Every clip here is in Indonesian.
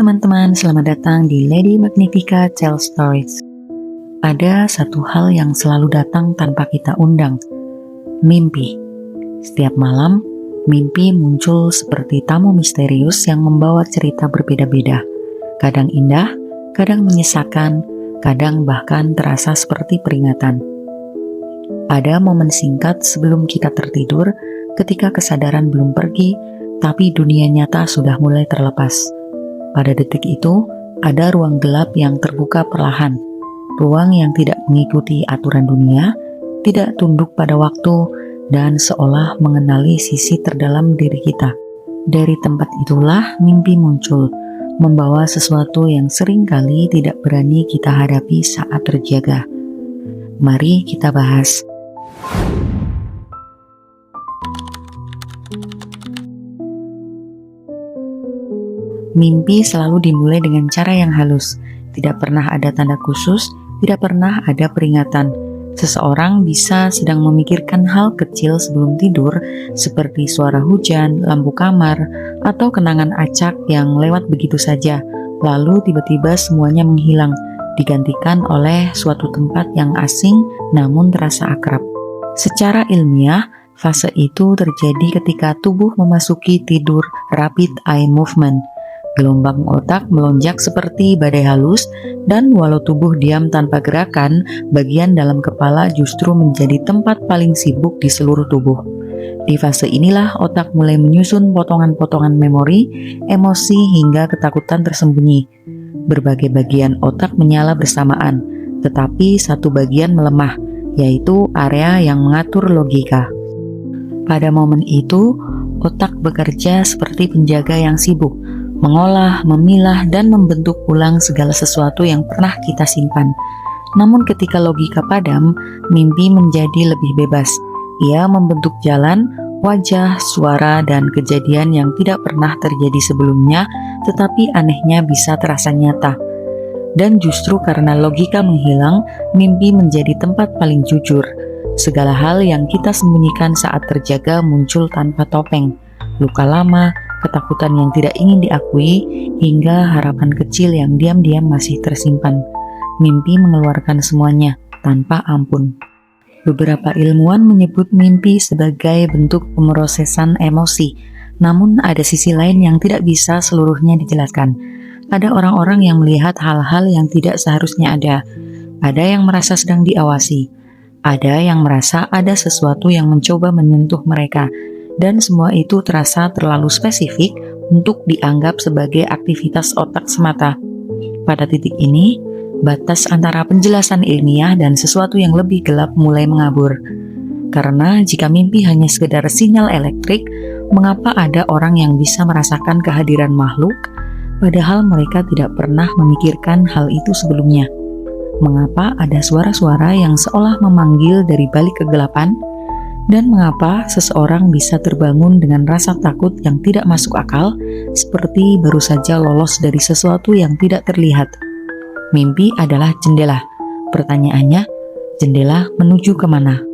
teman-teman, selamat datang di Lady Magnifica Tell Stories. Ada satu hal yang selalu datang tanpa kita undang, mimpi. Setiap malam, mimpi muncul seperti tamu misterius yang membawa cerita berbeda-beda. Kadang indah, kadang menyesakan, kadang bahkan terasa seperti peringatan. Ada momen singkat sebelum kita tertidur, ketika kesadaran belum pergi, tapi dunia nyata sudah mulai terlepas. Pada detik itu, ada ruang gelap yang terbuka perlahan. Ruang yang tidak mengikuti aturan dunia, tidak tunduk pada waktu, dan seolah mengenali sisi terdalam diri kita. Dari tempat itulah mimpi muncul, membawa sesuatu yang seringkali tidak berani kita hadapi saat terjaga. Mari kita bahas. Mimpi selalu dimulai dengan cara yang halus. Tidak pernah ada tanda khusus, tidak pernah ada peringatan. Seseorang bisa sedang memikirkan hal kecil sebelum tidur, seperti suara hujan, lampu kamar, atau kenangan acak yang lewat begitu saja. Lalu tiba-tiba semuanya menghilang, digantikan oleh suatu tempat yang asing namun terasa akrab. Secara ilmiah, fase itu terjadi ketika tubuh memasuki tidur rapid eye movement. Gelombang otak melonjak seperti badai halus, dan walau tubuh diam tanpa gerakan, bagian dalam kepala justru menjadi tempat paling sibuk di seluruh tubuh. Di fase inilah otak mulai menyusun potongan-potongan memori, emosi, hingga ketakutan tersembunyi. Berbagai bagian otak menyala bersamaan, tetapi satu bagian melemah, yaitu area yang mengatur logika. Pada momen itu, otak bekerja seperti penjaga yang sibuk, mengolah, memilah, dan membentuk ulang segala sesuatu yang pernah kita simpan. Namun ketika logika padam, mimpi menjadi lebih bebas. Ia membentuk jalan, wajah, suara, dan kejadian yang tidak pernah terjadi sebelumnya, tetapi anehnya bisa terasa nyata. Dan justru karena logika menghilang, mimpi menjadi tempat paling jujur. Segala hal yang kita sembunyikan saat terjaga muncul tanpa topeng. Luka lama, ketakutan yang tidak ingin diakui, hingga harapan kecil yang diam-diam masih tersimpan. Mimpi mengeluarkan semuanya tanpa ampun. Beberapa ilmuwan menyebut mimpi sebagai bentuk pemrosesan emosi, namun ada sisi lain yang tidak bisa seluruhnya dijelaskan. Ada orang-orang yang melihat hal-hal yang tidak seharusnya ada. Ada yang merasa sedang diawasi. Ada yang merasa ada sesuatu yang mencoba menyentuh mereka. Dan semua itu terasa terlalu spesifik untuk dianggap sebagai aktivitas otak semata. Pada titik ini, batas antara penjelasan ilmiah dan sesuatu yang lebih gelap mulai mengabur. Karena jika mimpi hanya sekedar sinyal elektrik, mengapa ada orang yang bisa merasakan kehadiran makhluk, padahal mereka tidak pernah memikirkan hal itu sebelumnya? Mengapa ada suara-suara yang seolah memanggil dari balik kegelapan? Dan mengapa seseorang bisa terbangun dengan rasa takut yang tidak masuk akal, seperti baru saja lolos dari sesuatu yang tidak terlihat? Mimpi adalah jendela. Pertanyaannya, jendela menuju kemana?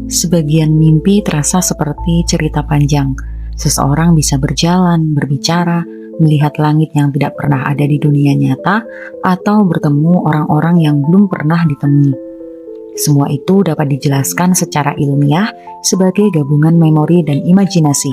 Sebagian mimpi terasa seperti cerita panjang. Seseorang bisa berjalan, berbicara, melihat langit yang tidak pernah ada di dunia nyata, atau bertemu orang-orang yang belum pernah ditemui. Semua itu dapat dijelaskan secara ilmiah sebagai gabungan memori dan imajinasi.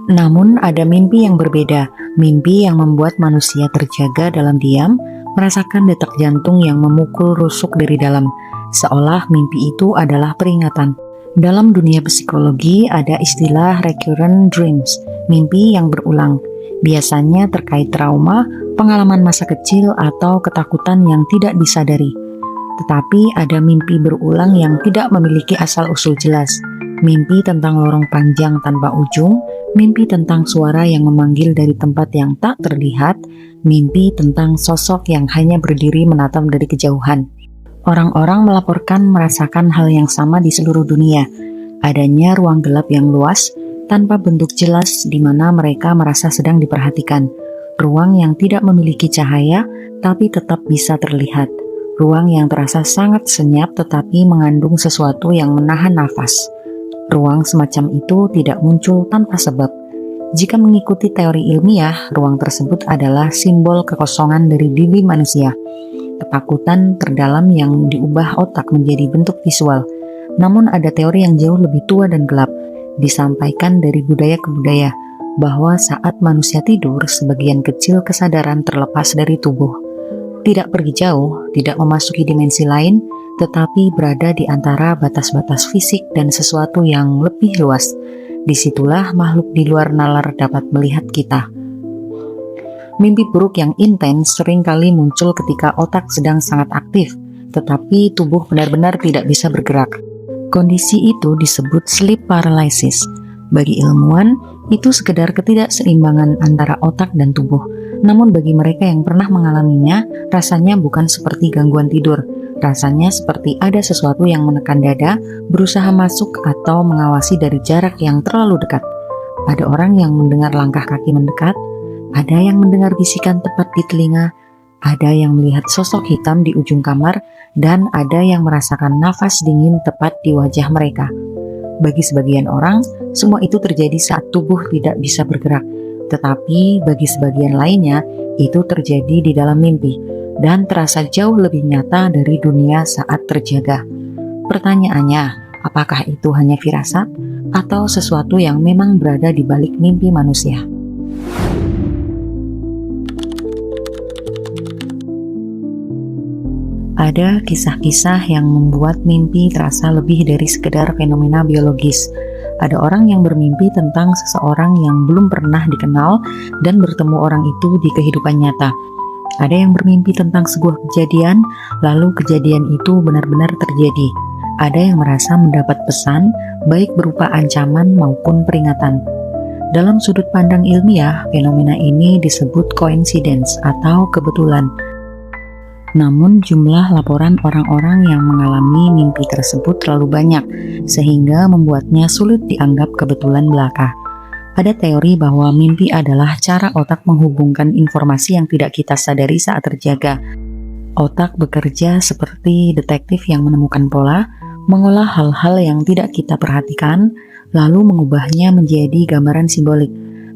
Namun ada mimpi yang berbeda, mimpi yang membuat manusia terjaga dalam diam, merasakan detak jantung yang memukul rusuk dari dalam, seolah mimpi itu adalah peringatan. Dalam dunia psikologi ada istilah recurrent dreams, mimpi yang berulang. Biasanya terkait trauma, pengalaman masa kecil, atau ketakutan yang tidak disadari. Tetapi ada mimpi berulang yang tidak memiliki asal-usul jelas. Mimpi tentang lorong panjang tanpa ujung, mimpi tentang suara yang memanggil dari tempat yang tak terlihat, mimpi tentang sosok yang hanya berdiri menatap dari kejauhan. Orang-orang melaporkan merasakan hal yang sama di seluruh dunia. Adanya ruang gelap yang luas, tanpa bentuk jelas di mana mereka merasa sedang diperhatikan. Ruang yang tidak memiliki cahaya, tapi tetap bisa terlihat. Ruang yang terasa sangat senyap tetapi mengandung sesuatu yang menahan nafas. Ruang semacam itu tidak muncul tanpa sebab. Jika mengikuti teori ilmiah, ruang tersebut adalah simbol kekosongan dari diri manusia, ketakutan terdalam yang diubah otak menjadi bentuk visual. Namun ada teori yang jauh lebih tua dan gelap, disampaikan dari budaya ke budaya, bahwa saat manusia tidur, sebagian kecil kesadaran terlepas dari tubuh. Tidak pergi jauh, tidak memasuki dimensi lain, tetapi berada di antara batas-batas fisik dan sesuatu yang lebih luas. Disitulah makhluk di luar nalar dapat melihat kita. Mimpi buruk yang intens seringkali muncul ketika otak sedang sangat aktif, tetapi tubuh benar-benar tidak bisa bergerak. Kondisi itu disebut sleep paralysis. Bagi ilmuwan, itu sekedar ketidakseimbangan antara otak dan tubuh. Namun bagi mereka yang pernah mengalaminya, rasanya bukan seperti gangguan tidur. Rasanya seperti ada sesuatu yang menekan dada, berusaha masuk atau mengawasi dari jarak yang terlalu dekat. Ada orang yang mendengar langkah kaki mendekat, ada yang mendengar bisikan tepat di telinga, ada yang melihat sosok hitam di ujung kamar, dan ada yang merasakan nafas dingin tepat di wajah mereka. Bagi sebagian orang, semua itu terjadi saat tubuh tidak bisa bergerak. Tetapi bagi sebagian lainnya, itu terjadi di dalam mimpi dan terasa jauh lebih nyata dari dunia saat terjaga. Pertanyaannya, apakah itu hanya firasat atau sesuatu yang memang berada di balik mimpi manusia? Ada kisah-kisah yang membuat mimpi terasa lebih dari sekedar fenomena biologis. Ada orang yang bermimpi tentang seseorang yang belum pernah dikenal dan bertemu orang itu di kehidupan nyata. Ada yang bermimpi tentang sebuah kejadian, lalu kejadian itu benar-benar terjadi. Ada yang merasa mendapat pesan, baik berupa ancaman maupun peringatan. Dalam sudut pandang ilmiah, fenomena ini disebut coincidence atau kebetulan. Namun jumlah laporan orang-orang yang mengalami mimpi tersebut terlalu banyak, sehingga membuatnya sulit dianggap kebetulan belaka. Ada teori bahwa mimpi adalah cara otak menghubungkan informasi yang tidak kita sadari saat terjaga. Otak bekerja seperti detektif yang menemukan pola, mengolah hal-hal yang tidak kita perhatikan, lalu mengubahnya menjadi gambaran simbolik.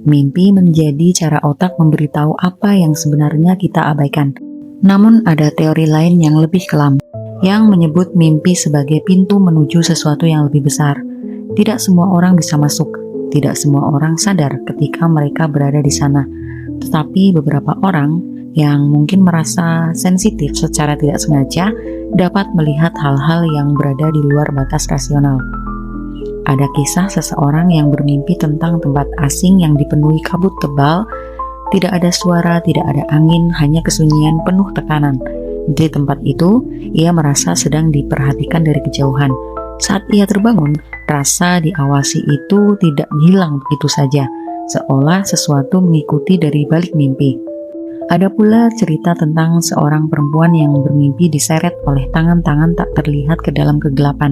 Mimpi menjadi cara otak memberitahu apa yang sebenarnya kita abaikan. Namun ada teori lain yang lebih kelam, yang menyebut mimpi sebagai pintu menuju sesuatu yang lebih besar. Tidak semua orang bisa masuk. Tidak semua orang sadar ketika mereka berada di sana, tetapi beberapa orang yang mungkin merasa sensitif secara tidak sengaja dapat melihat hal-hal yang berada di luar batas rasional. Ada kisah seseorang yang bermimpi tentang tempat asing yang dipenuhi kabut tebal, tidak ada suara, tidak ada angin, hanya kesunyian penuh tekanan. Di tempat itu, ia merasa sedang diperhatikan dari kejauhan. Saat ia terbangun, rasa diawasi itu tidak hilang begitu saja, seolah sesuatu mengikuti dari balik mimpi. Ada pula cerita tentang seorang perempuan yang bermimpi diseret oleh tangan-tangan tak terlihat ke dalam kegelapan.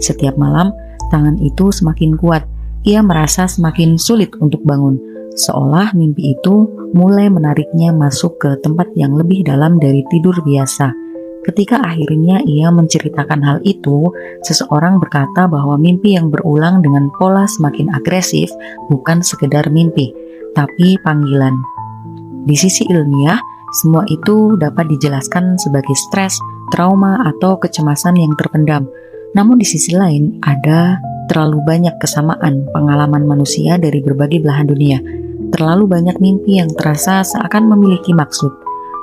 Setiap malam, tangan itu semakin kuat. Ia merasa semakin sulit untuk bangun, seolah mimpi itu mulai menariknya masuk ke tempat yang lebih dalam dari tidur biasa. Ketika akhirnya ia menceritakan hal itu, seseorang berkata bahwa mimpi yang berulang dengan pola semakin agresif bukan sekedar mimpi, tapi panggilan. Di sisi ilmiah, semua itu dapat dijelaskan sebagai stres, trauma, atau kecemasan yang terpendam. Namun di sisi lain, ada terlalu banyak kesamaan pengalaman manusia dari berbagai belahan dunia. Terlalu banyak mimpi yang terasa seakan memiliki maksud.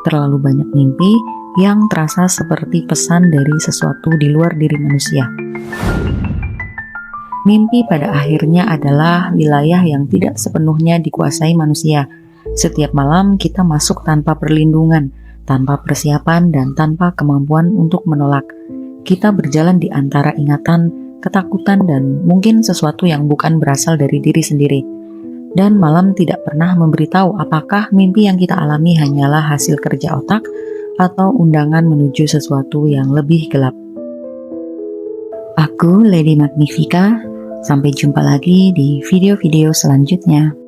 Terlalu banyak mimpi yang terasa seperti pesan dari sesuatu di luar diri manusia. Mimpi pada akhirnya adalah wilayah yang tidak sepenuhnya dikuasai manusia. Setiap malam kita masuk tanpa perlindungan, tanpa persiapan, dan tanpa kemampuan untuk menolak. Kita berjalan di antara ingatan, ketakutan, dan mungkin sesuatu yang bukan berasal dari diri sendiri. Dan malam tidak pernah memberitahu apakah mimpi yang kita alami hanyalah hasil kerja otak atau undangan menuju sesuatu yang lebih gelap. Aku Lady Magnifica, sampai jumpa lagi di video-video selanjutnya.